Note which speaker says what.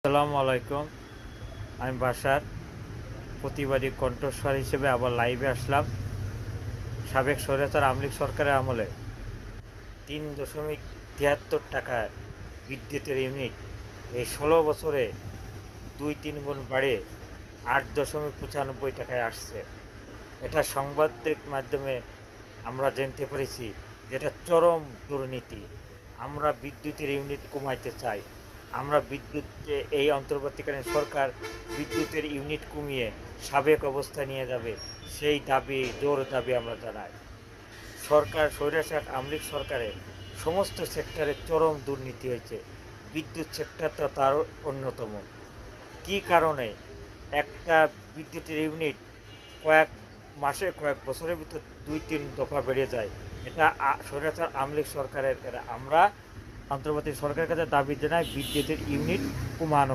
Speaker 1: আসসালামু আলাইকুম। আমি বাসার প্রতিবাদী কণ্ঠস্বর হিসেবে আবার লাইভে আসলাম। সাবেক স্বৈরাচার আওয়ামী লীগ সরকারের আমলে ৩.৭৩ টাকায় বিদ্যুতের ইউনিট এই ১৬ বছরে ২-৩ গুণ বাড়ে ৮.৯৫ টাকায় আসছে। এটা সংবাদের মাধ্যমে আমরা জানতে পেরেছি যেটা চরম দুর্নীতি। আমরা বিদ্যুতের ইউনিট কমাইতে চাই। আমরা বিদ্যুৎকে এই অন্তর্বর্তীকালীন সরকার বিদ্যুতের ইউনিট কমিয়ে সাবেক অবস্থায় নিয়ে যাবে, সেই দাবি জোর দাবি আমরা জানাই। সরকার স্বৈরাচার আওয়ামী লীগ সরকারের সমস্ত সেক্টরে চরম দুর্নীতি হয়েছে, বিদ্যুৎ সেক্টরটা তার অন্যতম। কী কারণে একটা বিদ্যুতের ইউনিট কয়েক মাসে কয়েক বছরের ভিতর ২-৩ দফা বেড়ে যায়, এটা স্বৈরাচার আওয়ামী লীগ সরকারের। আমরা অন্তর্বর্তী সরকারের কাছে দাবি জানাই বিদ্যুতের ইউনিট কমানো